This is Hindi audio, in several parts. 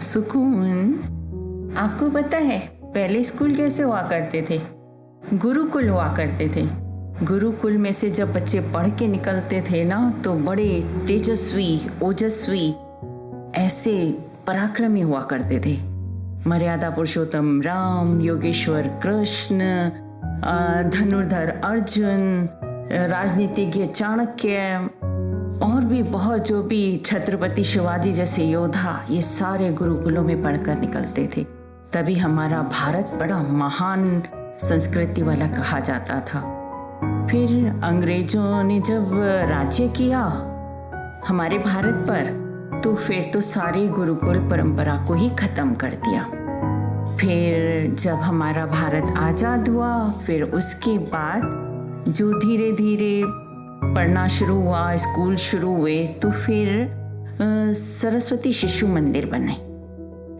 सुकून। आपको पता है पहले स्कूल कैसे हुआ करते थे? गुरुकुल हुआ करते थे। गुरुकुल में से जब बच्चे पढ़ के निकलते थे ना तो बड़े तेजस्वी, ओजस्वी, ऐसे पराक्रमी हुआ करते थे। मर्यादा पुरुषोत्तम राम, योगेश्वर कृष्ण, धनुर्धर अर्जुन, राजनीतिज्ञ चाणक्य और भी बहुत, जो भी छत्रपति शिवाजी जैसे योद्धा, ये सारे गुरुकुलों में पढ़कर निकलते थे। तभी हमारा भारत बड़ा महान संस्कृति वाला कहा जाता था। फिर अंग्रेजों ने जब राज्य किया हमारे भारत पर, तो फिर तो सारी गुरुकुल परंपरा को ही खत्म कर दिया। फिर जब हमारा भारत आज़ाद हुआ, फिर उसके बाद जो धीरे धीरे पढ़ना शुरू हुआ, स्कूल शुरू हुए, तो फिर सरस्वती शिशु मंदिर बने।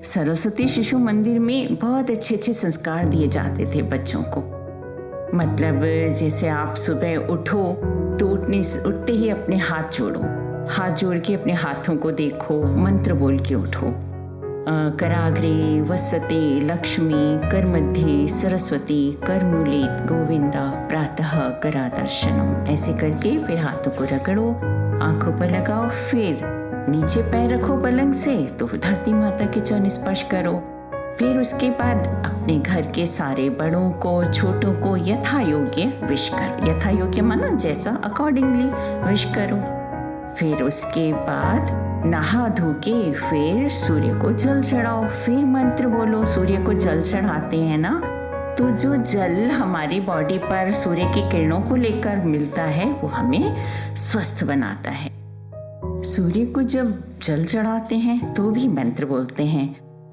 सरस्वती शिशु मंदिर में बहुत अच्छे अच्छे संस्कार दिए जाते थे बच्चों को। मतलब जैसे आप सुबह उठो तो उठते ही अपने हाथ जोड़ो, हाथ जोड़ के अपने हाथों को देखो, मंत्र बोल के उठो। कराग्रे वसते लक्ष्मी करमध्ये सरस्वती करमूलेत गोविंदा प्रातः करा दर्शनम। ऐसे करके फिर हाथों को रगड़ो, आंखों पर लगाओ, फिर नीचे पैर रखो पलंग से तो धरती माता के चरण स्पर्श करो। फिर उसके बाद अपने घर के सारे बड़ों को छोटों को यथा योग्य विश करो। यथा योग्य माना जैसा अकॉर्डिंगली विश करो। फिर उसके बाद नहा धो के फिर सूर्य को जल चढ़ाओ, फिर मंत्र बोलो। सूर्य को जल चढ़ाते हैं ना, तो जो जल हमारी बॉडी पर सूर्य की किरणों को लेकर मिलता है वो हमें स्वस्थ बनाता है। सूर्य को जब जल चढ़ाते हैं तो भी मंत्र बोलते हैं,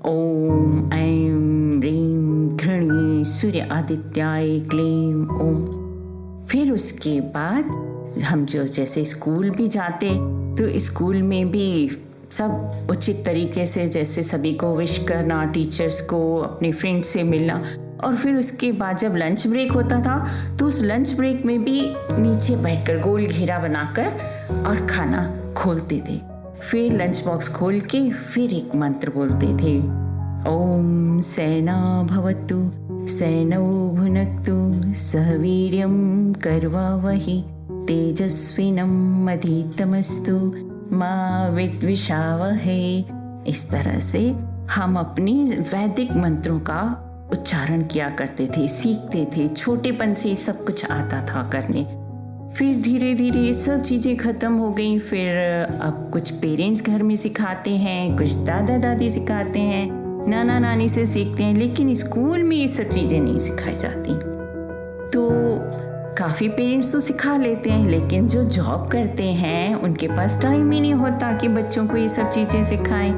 ओम ऐं ह्रीं घृणी सूर्य आदित्याय क्लीं ओम। फिर उसके बाद हम जो जैसे स्कूल भी जाते तो स्कूल में भी सब उचित तरीके से, जैसे सभी को विश करना, टीचर्स को, अपने फ्रेंड से मिलना। और फिर उसके बाद जब लंच ब्रेक होता था तो उस लंच ब्रेक में भी नीचे बैठकर गोल घेरा बनाकर और खाना खोलते थे। फिर लंच बॉक्स खोल के फिर एक मंत्र बोलते थे, ओम सेना भवतु सैनौ भुनक्तु सह वीर्यं करवावहि तेजस्विनं मधीतमस्तु मा विद्विषावहै। इस तरह से हम अपनी वैदिक मंत्रों का उच्चारण किया करते थे, सीखते थे। छोटेपन से सब कुछ आता था करने। फिर धीरे धीरे ये सब चीज़ें ख़त्म हो गई। फिर अब कुछ पेरेंट्स घर में सिखाते हैं, कुछ दादा दादी सिखाते हैं, नाना नानी से सीखते हैं, लेकिन स्कूल में ये सब चीज़ें नहीं सिखाई जाती। तो काफ़ी पेरेंट्स तो सिखा लेते हैं, लेकिन जो जॉब करते हैं उनके पास टाइम ही नहीं होता कि बच्चों को ये सब चीज़ें सिखाएं।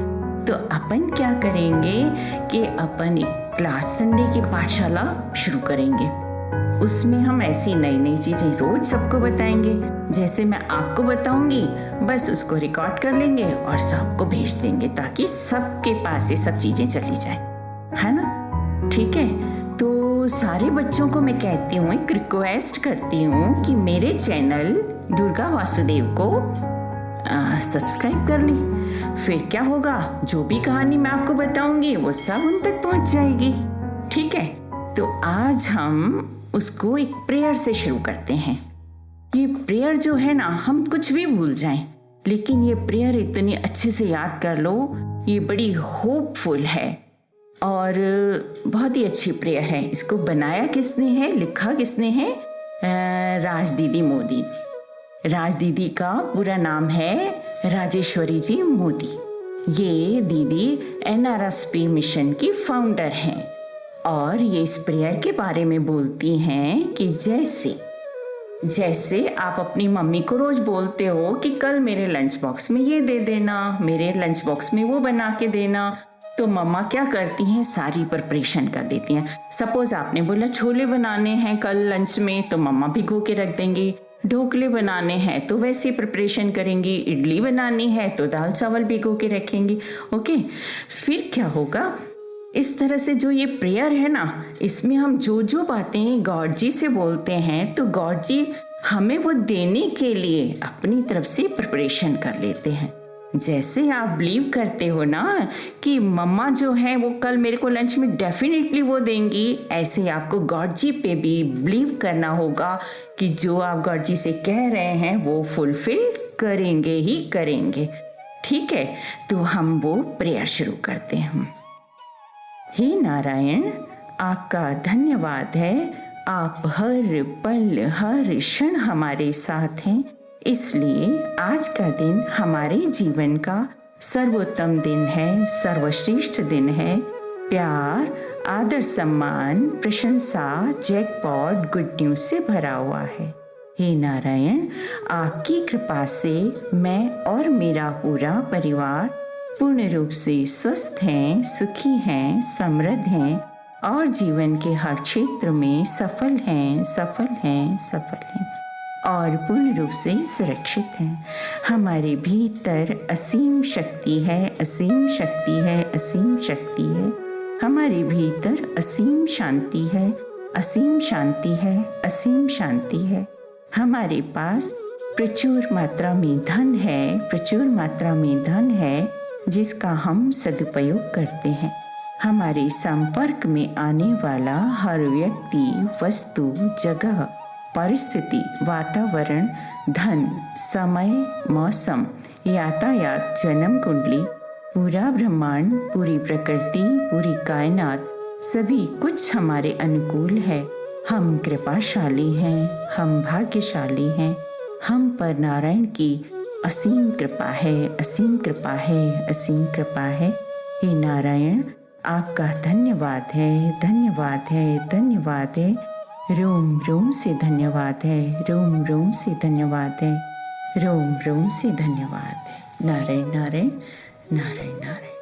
तो अपन क्या करेंगे कि अपन एक क्लास संडे की पाठशाला शुरू करेंगे। उसमें हम ऐसी नई नई चीज़ें रोज सबको बताएंगे। जैसे मैं आपको बताऊंगी, बस उसको रिकॉर्ड कर लेंगे और सबको भेज देंगे, ताकि सबके पास ये सब चीज़ें चली जाए, है ना? ठीक है। तो सारे बच्चों को मैं कहती हूँ, एक रिक्वेस्ट करती हूँ कि मेरे चैनल दुर्गा वासुदेव को सब्सक्राइब कर ली। फिर क्या होगा, जो भी कहानी मैं आपको बताऊंगी वो सब उन तक पहुंच जाएगी। ठीक है। तो आज हम उसको एक प्रेयर से शुरू करते हैं। ये प्रेयर जो है ना, हम कुछ भी भूल जाएं, लेकिन ये प्रेयर इतनी अच्छे से याद कर लो, ये बड़ी होपफुल है और बहुत ही अच्छी प्रेयर है। इसको बनाया किसने है, लिखा किसने है? राज दीदी मोदी। राज दीदी का पूरा नाम है राजेश्वरी जी मोदी। ये दीदी NRSP मिशन की फाउंडर हैं और ये इस प्रेयर के बारे में बोलती हैं कि जैसे आप अपनी मम्मी को रोज बोलते हो कि कल मेरे लंच बॉक्स में ये दे देना, मेरे लंच बॉक्स में वो बना के देना, तो मम्मा क्या करती हैं, सारी प्रिपरेशन कर देती हैं। सपोज आपने बोला छोले बनाने हैं कल लंच में, तो मम्मा भिगो के रख देंगी। ढोकले बनाने हैं तो वैसे प्रिपरेशन करेंगी। इडली बनानी है तो दाल चावल भिगो के रखेंगी। ओके। फिर क्या होगा, इस तरह से जो ये प्रेयर है ना, इसमें हम जो जो बातें गॉड जी से बोलते हैं, तो गॉड जी हमें वो देने के लिए अपनी तरफ से प्रिपरेशन कर लेते हैं। जैसे आप बिलीव करते हो ना कि मम्मा जो है वो कल मेरे को लंच में डेफिनेटली वो देंगी, ऐसे आपको गॉड जी पे भी बिलीव करना होगा कि जो आप गॉड जी से कह रहे हैं वो फुलफिल करेंगे ही करेंगे। ठीक है, तो हम वो प्रेयर शुरू करते हैं। हे नारायण, आपका धन्यवाद है, आप हर पल हर क्षण हमारे साथ हैं, इसलिए आज का दिन हमारे जीवन का सर्वोत्तम दिन है, सर्वश्रेष्ठ दिन है। प्यार, आदर, सम्मान, प्रशंसा, जैकपॉट, गुड न्यूज से भरा हुआ है। हे नारायण, आपकी कृपा से मैं और मेरा पूरा परिवार पूर्ण रूप से स्वस्थ हैं, सुखी हैं, समृद्ध हैं और जीवन के हर क्षेत्र में सफल हैं, सफल हैं, सफल हैं और पूर्ण रूप से सुरक्षित हैं। हमारे भीतर असीम शक्ति है, असीम शक्ति है, असीम शक्ति है। हमारे भीतर असीम शांति है, असीम शांति है, असीम शांति है। हमारे पास प्रचुर मात्रा में धन है, प्रचुर मात्रा में धन है जिसका हम सदुपयोग करते हैं। हमारे संपर्क में आने वाला हर व्यक्ति, वस्तु, जगह, परिस्थिति, वातावरण, धन, समय, मौसम, यातायात, जन्म कुंडली, पूरा ब्रह्मांड, पूरी प्रकृति, पूरी कायनात, सभी कुछ हमारे अनुकूल है। हम कृपाशाली हैं, हम भाग्यशाली हैं। हम पर नारायण की असीम कृपा है, असीम कृपा है, असीम कृपा है। हे नारायण, आपका धन्यवाद है, धन्यवाद है, धन्यवाद है। रोम रोम से धन्यवाद है, रोम रोम से धन्यवाद है, रोम रोम से धन्यवाद है। नारायण नारायण, नारायण नारायण।